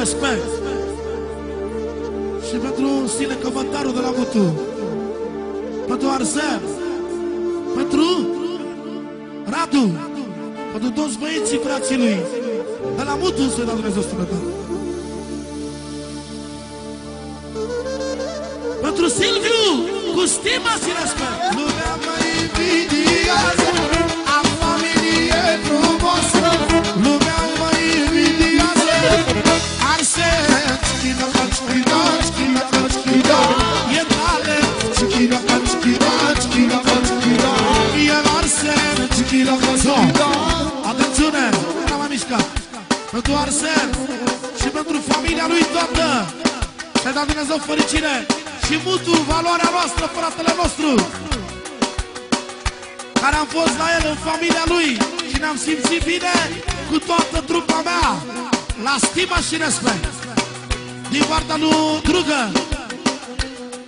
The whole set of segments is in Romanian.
respect. Și pentru Stile Cămătarul de la Mutu, pentru Arsen, pentru Radu, pentru toți băieții frații lui de la Mutu, să-i dau Dumnezeu sănătate. Pentru Silviu, cu stima și respect. Lumea mă invidiază, am familie frumoasă. Lumea mă invidiază, Arsen, schina, schina, schina, schina. E talent, schina, schina, schina, schina. E Arsen, schina, schina. Atențiune, n-am mai mișcat. Pentru Arsen și pentru familia lui toată, să-i dau Dumnezeu fericire. Și Mutu, valoarea noastră, fratele nostru, care am fost la el în familia lui și ne-am simțit bine cu toată trupa mea, la stima și respect. Din partea lui Drugă,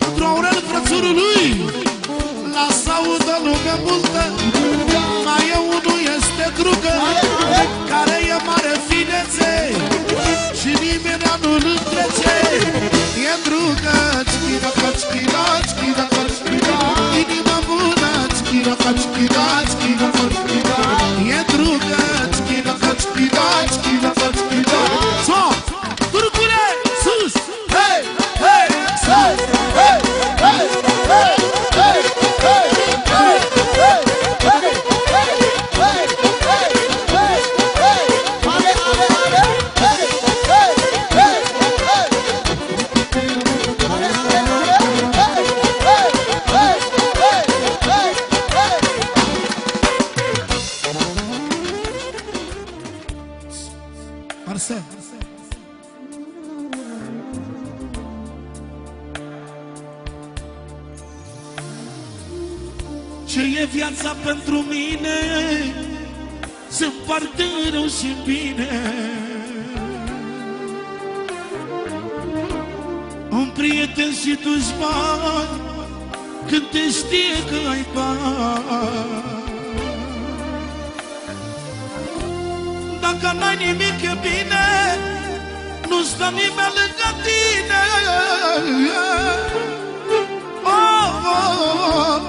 pentru Aurel, frățurul lui, la s-audă lume multă, mai e unul este Drugă, care e mare finețe și nimeni nu-l întrece. E Drugă, schina, schina, schina, schina. Inima bună, schina, schina, schina, schina. E Drugă, schina, schina, schina, schina. So, Turcule, sus! Hei, hei, sus! Hei, hei, hei, hei, hei, hei, hei, hei, hei, hei, hei, hei. Ale, ale, ale, hei, hei, hei, hei. Arsen, ce e viața pentru mine? Se împarte în rău și bine. Un prieten și dușman când te știe că ai bani. Dacă n-ai nimic e bine, nu stă nimeni lângă tine. Oh, oh, oh.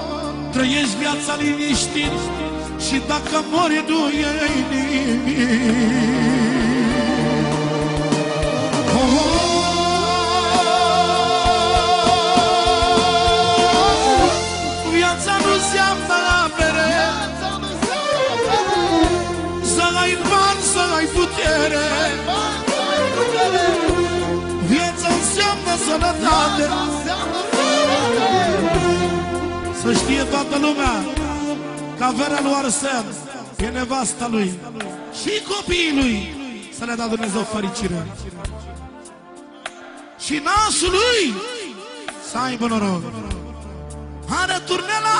Trăiești viața liniștit și dacă mori nu e nimic. Oh, oh. Viața nu înseamnă avere, să ai bani, să ai putere. Viața înseamnă sănătate. Să știe toată lumea că averea lui Arsen e nevasta lui și copiii lui, să le dea Dumnezeu fericire. Și nasul lui să aibă noroc. Are turnela!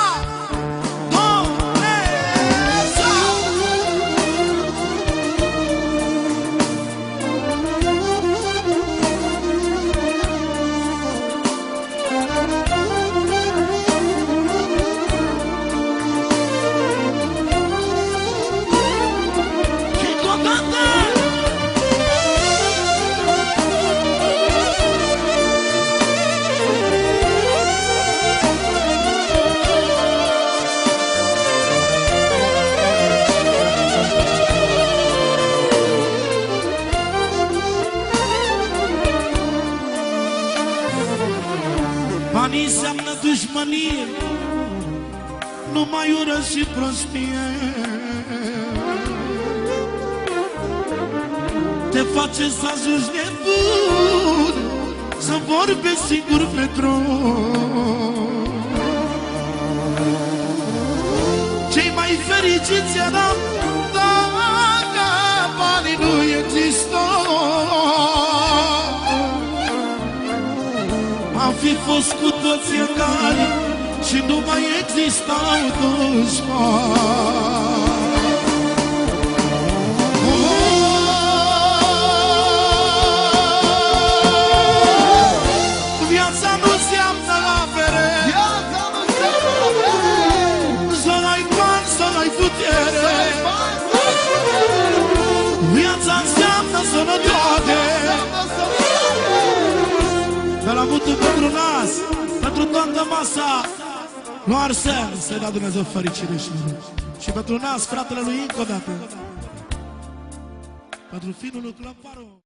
Banii înseamnă dușmănie, numai ură și prostie. Te face să ajungi nebun, să vorbești singur pe tron. Cei mai fericiți eram dacă banii nu există. Am fi fost cu toți egali și nu mai existau dușmani. Viața nu înseamnă avere, să ai bani, să ai putere. Viața înseamnă sănătate. frumoasa lui Arsen, să-i dea Dumnezeu fericire și noroc. Și pentru nas, fratele lui încă o dată. Pentru finul lui Clăparu.